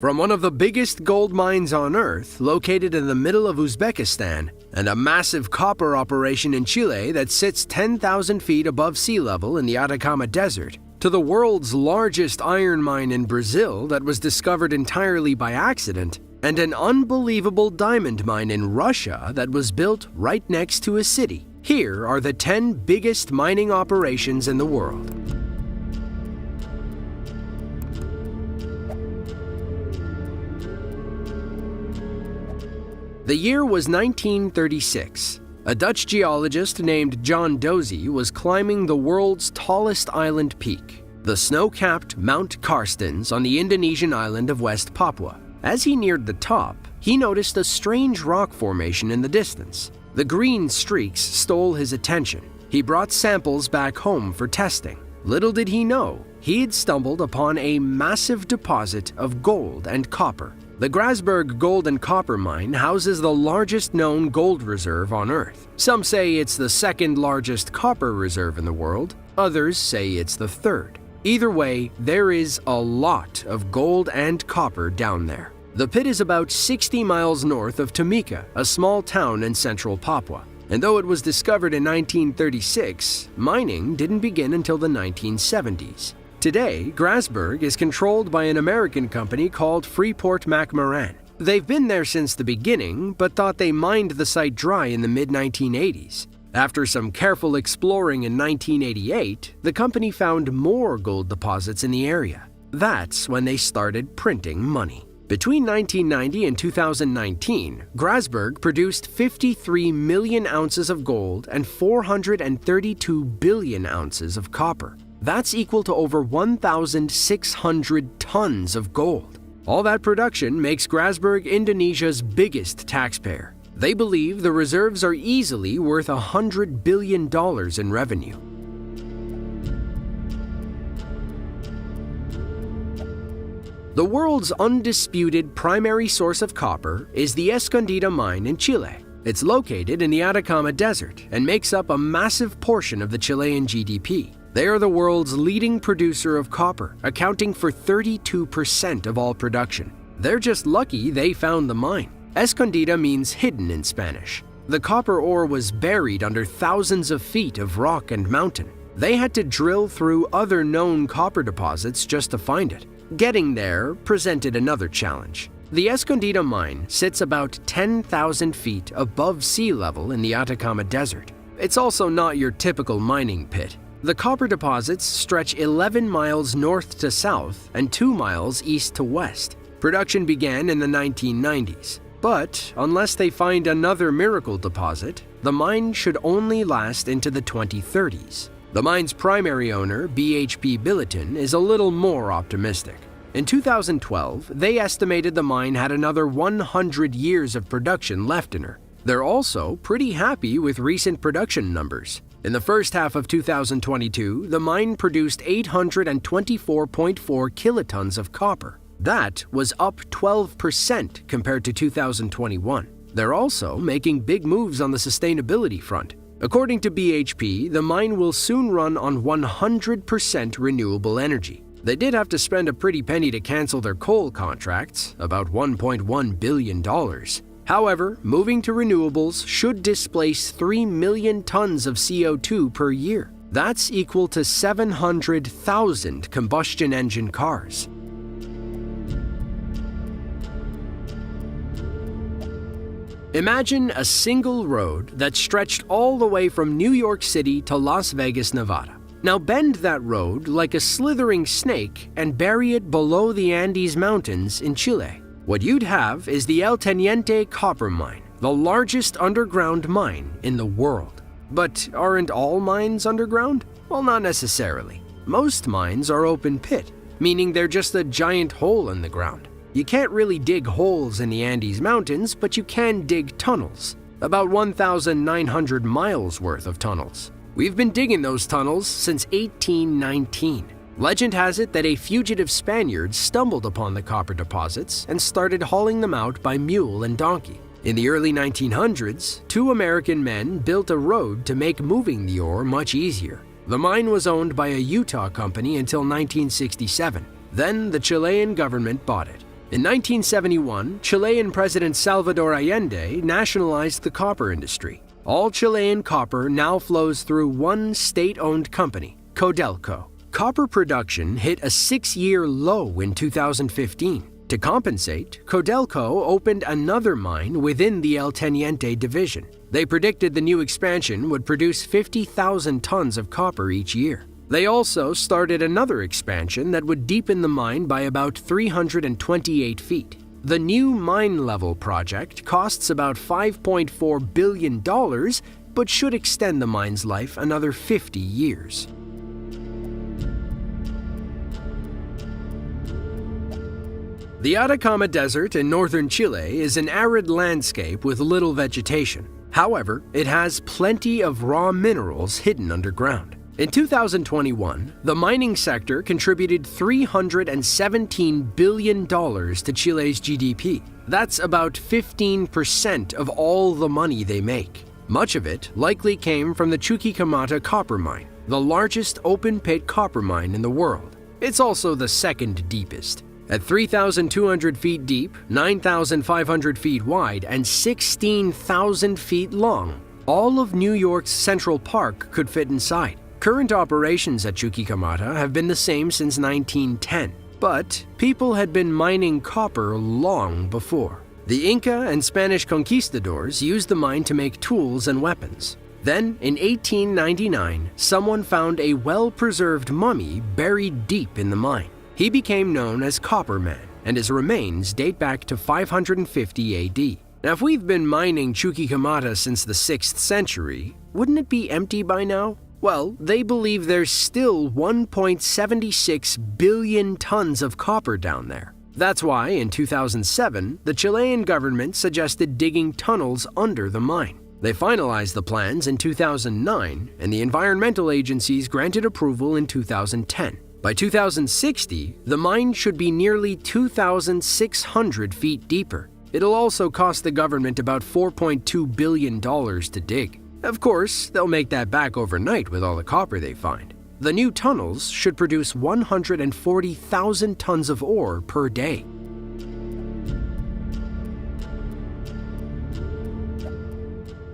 From one of the biggest gold mines on Earth, located in the middle of Uzbekistan, and a massive copper operation in Chile that sits 10,000 feet above sea level in the Atacama Desert, to the world's largest iron mine in Brazil that was discovered entirely by accident, and an unbelievable diamond mine in Russia that was built right next to a city. Here are the 10 biggest mining operations in the world. The year was 1936. A Dutch geologist named John Dozy was climbing the world's tallest island peak, the snow-capped Mount Carstens on the Indonesian island of West Papua. As he neared the top, he noticed a strange rock formation in the distance. The green streaks stole his attention. He brought samples back home for testing. Little did he know, he had stumbled upon a massive deposit of gold and copper. The Grasberg Gold and Copper Mine houses the largest known gold reserve on Earth. Some say it's the second largest copper reserve in the world, others say it's the third. Either way, there is a lot of gold and copper down there. The pit is about 60 miles north of Timika, a small town in central Papua. And though it was discovered in 1936, mining didn't begin until the 1970s. Today, Grasberg is controlled by an American company called Freeport-McMoRan. They've been there since the beginning, but thought they mined the site dry in the mid-1980s. After some careful exploring in 1988, the company found more gold deposits in the area. That's when they started printing money. Between 1990 and 2019, Grasberg produced 53 million ounces of gold and 432 billion ounces of copper. That's equal to over 1,600 tons of gold. All that production makes Grasberg Indonesia's biggest taxpayer. They believe the reserves are easily worth $100 billion in revenue. The world's undisputed primary source of copper is the Escondida mine in Chile. It's located in the Atacama Desert and makes up a massive portion of the Chilean GDP. They are the world's leading producer of copper, accounting for 32% of all production. They're just lucky they found the mine. Escondida means hidden in Spanish. The copper ore was buried under thousands of feet of rock and mountain. They had to drill through other known copper deposits just to find it. Getting there presented another challenge. The Escondida mine sits about 10,000 feet above sea level in the Atacama Desert. It's also not your typical mining pit. The copper deposits stretch 11 miles north to south and 2 miles east to west. Production began in the 1990s. But unless they find another miracle deposit, the mine should only last into the 2030s. The mine's primary owner, BHP Billiton, is a little more optimistic. In 2012, they estimated the mine had another 100 years of production left in her. They're also pretty happy with recent production numbers. In the first half of 2022, the mine produced 824.4 kilotons of copper. That was up 12% compared to 2021. They're also making big moves on the sustainability front. According to BHP, the mine will soon run on 100% renewable energy. They did have to spend a pretty penny to cancel their coal contracts, about $1.1 billion. However, moving to renewables should displace 3 million tons of CO2 per year. That's equal to 700,000 combustion engine cars. Imagine a single road that stretched all the way from New York City to Las Vegas, Nevada. Now bend that road like a slithering snake and bury it below the Andes Mountains in Chile. What you'd have is the El Teniente copper mine, the largest underground mine in the world. But aren't all mines underground? Well, not necessarily. Most mines are open pit, meaning they're just a giant hole in the ground. You can't really dig holes in the Andes Mountains, but you can dig tunnels. About 1,900 miles worth of tunnels. We've been digging those tunnels since 1819. Legend has it that a fugitive Spaniard stumbled upon the copper deposits and started hauling them out by mule and donkey. In the early 1900s, 2 American men built a road to make moving the ore much easier. The mine was owned by a Utah company until 1967. Then the Chilean government bought it. In 1971, Chilean President Salvador Allende nationalized the copper industry. All Chilean copper now flows through one state-owned company, Codelco. Copper production hit a 6-year low in 2015. To compensate, Codelco opened another mine within the El Teniente division. They predicted the new expansion would produce 50,000 tons of copper each year. They also started another expansion that would deepen the mine by about 328 feet. The new mine level project costs about $5.4 billion, but should extend the mine's life another 50 years. The Atacama Desert in northern Chile is an arid landscape with little vegetation. However, it has plenty of raw minerals hidden underground. In 2021, the mining sector contributed $317 billion to Chile's GDP. That's about 15% of all the money they make. Much of it likely came from the Chuquicamata copper mine, the largest open-pit copper mine in the world. It's also the second deepest. At 3,200 feet deep, 9,500 feet wide, and 16,000 feet long, all of New York's Central Park could fit inside. Current operations at Chuquicamata have been the same since 1910, but people had been mining copper long before. The Inca and Spanish conquistadors used the mine to make tools and weapons. Then, in 1899, someone found a well-preserved mummy buried deep in the mine. He became known as Copper Man, and his remains date back to 550 AD. Now, if we've been mining Chuquicamata since the 6th century, wouldn't it be empty by now? Well, they believe there's still 1.76 billion tons of copper down there. That's why, in 2007, the Chilean government suggested digging tunnels under the mine. They finalized the plans in 2009, and the environmental agencies granted approval in 2010. By 2060, the mine should be nearly 2,600 feet deeper. It'll also cost the government about $4.2 billion to dig. Of course, they'll make that back overnight with all the copper they find. The new tunnels should produce 140,000 tons of ore per day.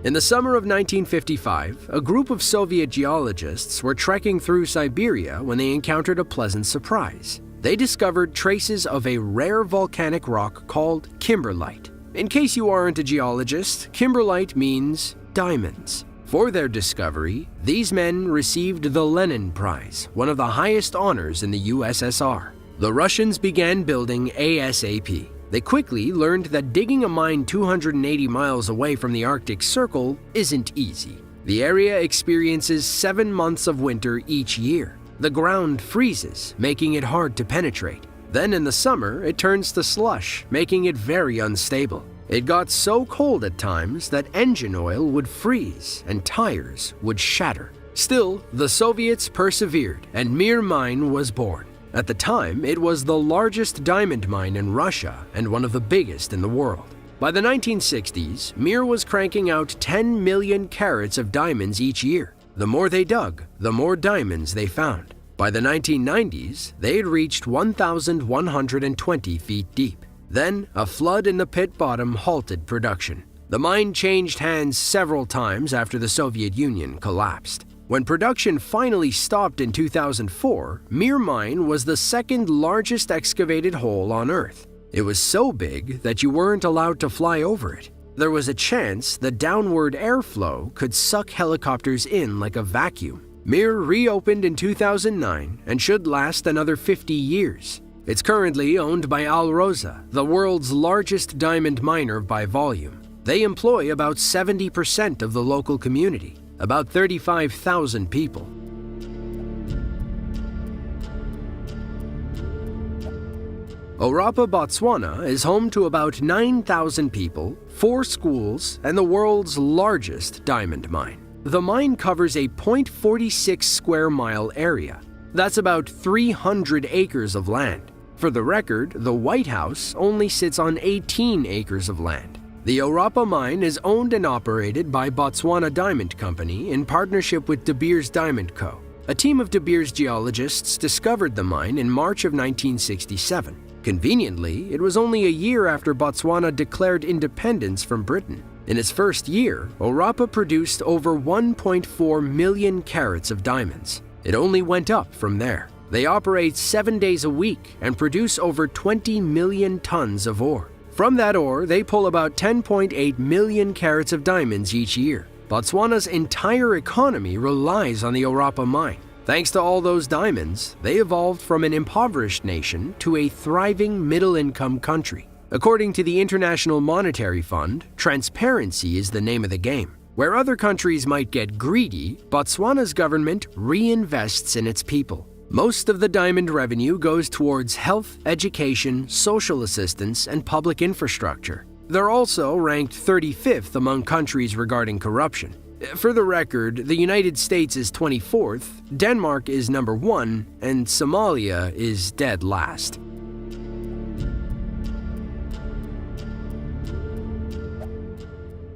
In the summer of 1955, a group of Soviet geologists were trekking through Siberia when they encountered a pleasant surprise. They discovered traces of a rare volcanic rock called kimberlite. In case you aren't a geologist, kimberlite means diamonds. For their discovery, these men received the Lenin Prize, one of the highest honors in the USSR. The Russians began building ASAP. They quickly learned that digging a mine 280 miles away from the Arctic Circle isn't easy. The area experiences 7 months of winter each year. The ground freezes, making it hard to penetrate. Then in the summer, it turns to slush, making it very unstable. It got so cold at times that engine oil would freeze and tires would shatter. Still, the Soviets persevered and Mir Mine was born. At the time, it was the largest diamond mine in Russia and one of the biggest in the world. By the 1960s, Mir was cranking out 10 million carats of diamonds each year. The more they dug, the more diamonds they found. By the 1990s, they had reached 1,120 feet deep. Then, a flood in the pit bottom halted production. The mine changed hands several times after the Soviet Union collapsed. When production finally stopped in 2004, Mir Mine was the second largest excavated hole on Earth. It was so big that you weren't allowed to fly over it. There was a chance the downward airflow could suck helicopters in like a vacuum. Mir reopened in 2009 and should last another 50 years. It's currently owned by Alrosa, the world's largest diamond miner by volume. They employ about 70% of the local community, about 35,000 people. Orapa, Botswana is home to about 9,000 people, 4 schools, and the world's largest diamond mine. The mine covers a 0.46 square mile area. That's about 300 acres of land. For the record, the White House only sits on 18 acres of land. The Orapa mine is owned and operated by Botswana Diamond Company in partnership with De Beers Diamond Co. A team of De Beers geologists discovered the mine in March of 1967. Conveniently, it was only a year after Botswana declared independence from Britain. In its first year, Orapa produced over 1.4 million carats of diamonds. It only went up from there. They operate 7 days a week and produce over 20 million tons of ore. From that ore, they pull about 10.8 million carats of diamonds each year. Botswana's entire economy relies on the Orapa mine. Thanks to all those diamonds, they evolved from an impoverished nation to a thriving middle-income country. According to the International Monetary Fund, transparency is the name of the game. Where other countries might get greedy, Botswana's government reinvests in its people. Most of the diamond revenue goes towards health, education, social assistance, and public infrastructure. They're also ranked 35th among countries regarding corruption. For the record, the United States is 24th, Denmark is number 1, and Somalia is dead last.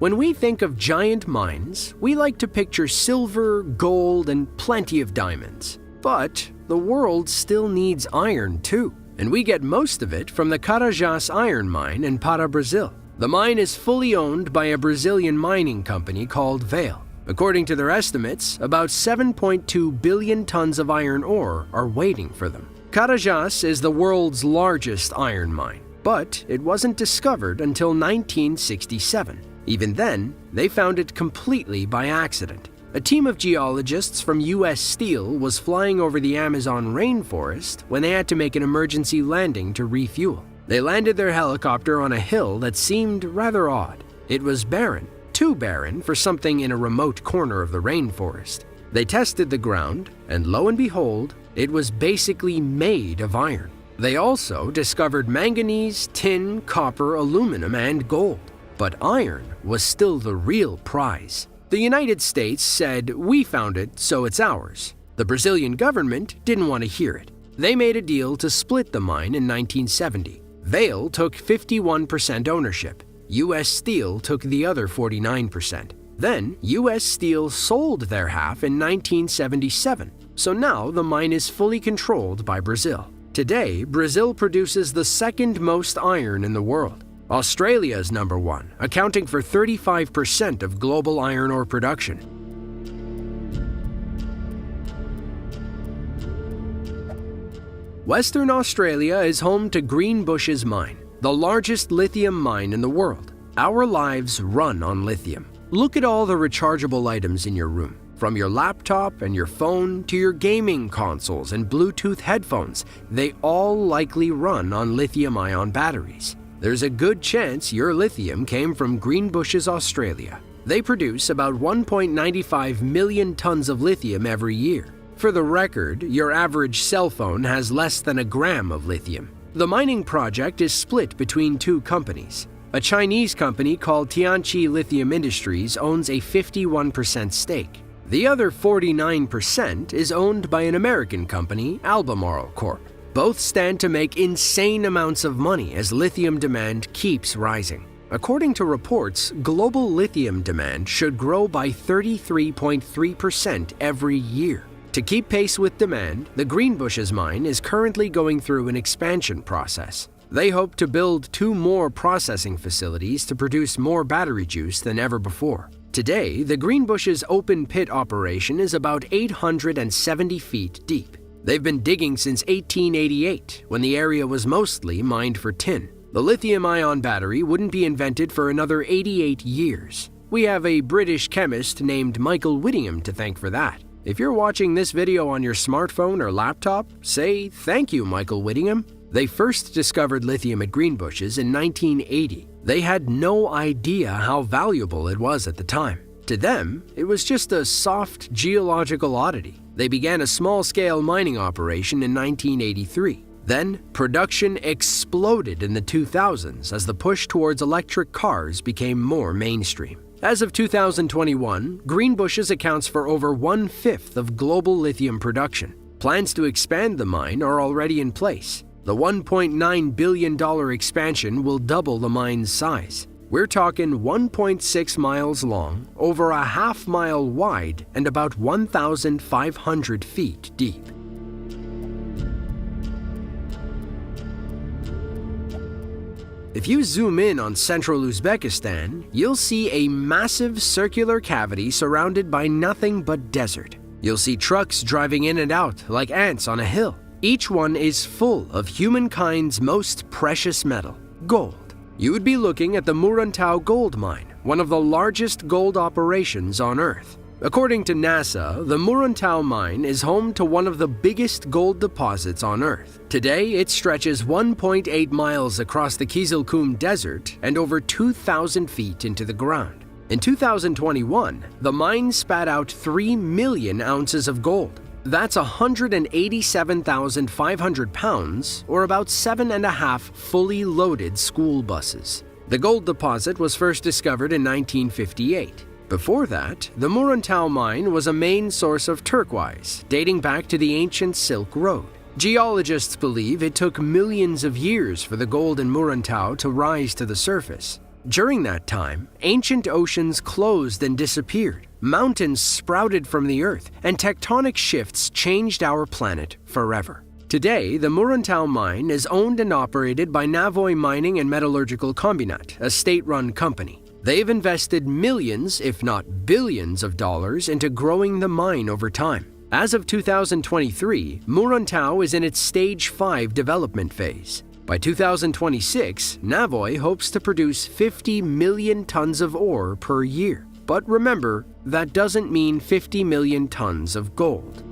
When we think of giant mines, we like to picture silver, gold, and plenty of diamonds. But the world still needs iron too, and we get most of it from the Carajás iron mine in Para, Brazil. The mine is fully owned by a Brazilian mining company called Vale. According to their estimates, about 7.2 billion tons of iron ore are waiting for them. Carajás is the world's largest iron mine, but it wasn't discovered until 1967. Even then, they found it completely by accident. A team of geologists from U.S. Steel was flying over the Amazon rainforest when they had to make an emergency landing to refuel. They landed their helicopter on a hill that seemed rather odd. It was barren, too barren for something in a remote corner of the rainforest. They tested the ground, and lo and behold, it was basically made of iron. They also discovered manganese, tin, copper, aluminum, and gold. But iron was still the real prize. The United States said, "We found it, so it's ours." The Brazilian government didn't want to hear it. They made a deal to split the mine in 1970. Vale took 51% ownership. U.S. Steel took the other 49%. Then, U.S. Steel sold their half in 1977. So now the mine is fully controlled by Brazil. Today, Brazil produces the second most iron in the world. Australia is number 1, accounting for 35% of global iron ore production. Western Australia is home to Greenbushes Mine, the largest lithium mine in the world. Our lives run on lithium. Look at all the rechargeable items in your room. From your laptop and your phone to your gaming consoles and Bluetooth headphones, they all likely run on lithium-ion batteries. There's a good chance your lithium came from Greenbushes, Australia. They produce about 1.95 million tons of lithium every year. For the record, your average cell phone has less than a gram of lithium. The mining project is split between two companies. A Chinese company called Tianqi Lithium Industries owns a 51% stake. The other 49% is owned by an American company, Albemarle Corp. Both stand to make insane amounts of money as lithium demand keeps rising. According to reports, global lithium demand should grow by 33.3% every year. To keep pace with demand, the Greenbushes mine is currently going through an expansion process. They hope to build 2 more processing facilities to produce more battery juice than ever before. Today, the Greenbushes open pit operation is about 870 feet deep. They've been digging since 1888, when the area was mostly mined for tin. The lithium-ion battery wouldn't be invented for another 88 years. We have a British chemist named Michael Whittingham to thank for that. If you're watching this video on your smartphone or laptop, say thank you, Michael Whittingham. They first discovered lithium at Greenbushes in 1980. They had no idea how valuable it was at the time. To them, it was just a soft geological oddity. They began a small-scale mining operation in 1983. Then, production exploded in the 2000s as the push towards electric cars became more mainstream. As of 2021, Greenbushes accounts for over 1/5 of global lithium production. Plans to expand the mine are already in place. The $1.9 billion expansion will double the mine's size. We're talking 1.6 miles long, over a half-mile wide, and about 1,500 feet deep. If you zoom in on central Uzbekistan, you'll see a massive circular cavity surrounded by nothing but desert. You'll see trucks driving in and out like ants on a hill. Each one is full of humankind's most precious metal, gold. You would be looking at the Muruntau gold mine, one of the largest gold operations on Earth. According to NASA, the Muruntau mine is home to one of the biggest gold deposits on Earth. Today, it stretches 1.8 miles across the Kizilkum Desert and over 2,000 feet into the ground. In 2021, the mine spat out 3 million ounces of gold. That's 187,500 pounds, or about 7.5 fully loaded school buses. The gold deposit was first discovered in 1958. Before that, the Muruntau mine was a main source of turquoise, dating back to the ancient Silk Road. Geologists believe it took millions of years for the gold in Muruntau to rise to the surface. During that time, ancient oceans closed and disappeared, mountains sprouted from the earth, and tectonic shifts changed our planet forever. Today, the Muruntau mine is owned and operated by Navoy Mining and Metallurgical Kombinat, a state-run company. They've invested millions, if not billions of dollars into growing the mine over time. As of 2023, Muruntau is in its Stage 5 development phase. By 2026, Navoy hopes to produce 50 million tons of ore per year. But remember, that doesn't mean 50 million tons of gold.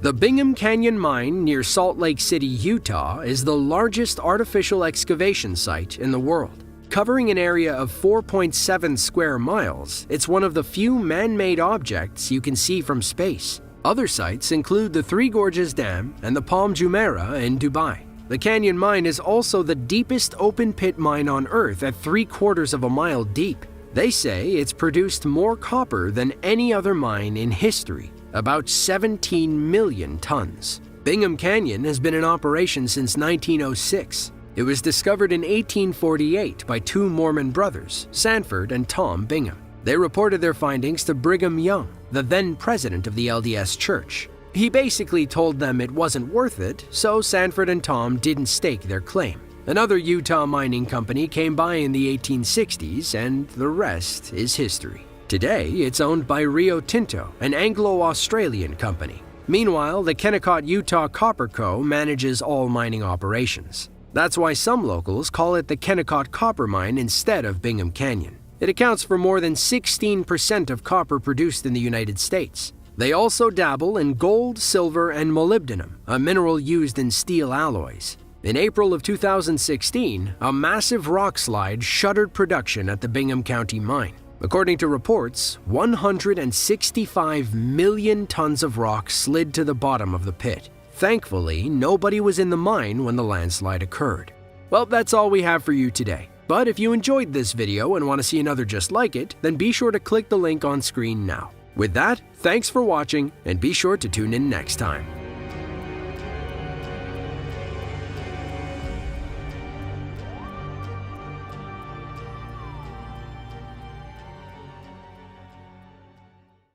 The Bingham Canyon Mine near Salt Lake City, Utah, is the largest artificial excavation site in the world. Covering an area of 4.7 square miles, it's one of the few man-made objects you can see from space. Other sites include the Three Gorges Dam and the Palm Jumeirah in Dubai. The Canyon Mine is also the deepest open-pit mine on Earth at 3/4 of a mile deep. They say it's produced more copper than any other mine in history, about 17 million tons. Bingham Canyon has been in operation since 1906. It was discovered in 1848 by two Mormon brothers, Sanford and Tom Bingham. They reported their findings to Brigham Young, the then president of the LDS Church. He basically told them it wasn't worth it, so Sanford and Tom didn't stake their claim. Another Utah mining company came by in the 1860s, and the rest is history. Today, it's owned by Rio Tinto, an Anglo-Australian company. Meanwhile, the Kennecott Utah Copper Co. manages all mining operations. That's why some locals call it the Kennecott Copper Mine instead of Bingham Canyon. It accounts for more than 16% of copper produced in the United States. They also dabble in gold, silver, and molybdenum, a mineral used in steel alloys. In April of 2016, a massive rock slide shuttered production at the Bingham County mine. According to reports, 165 million tons of rock slid to the bottom of the pit. Thankfully, nobody was in the mine when the landslide occurred. Well, that's all we have for you today. But if you enjoyed this video and want to see another just like it, then be sure to click the link on screen now. With that, thanks for watching, and be sure to tune in next time.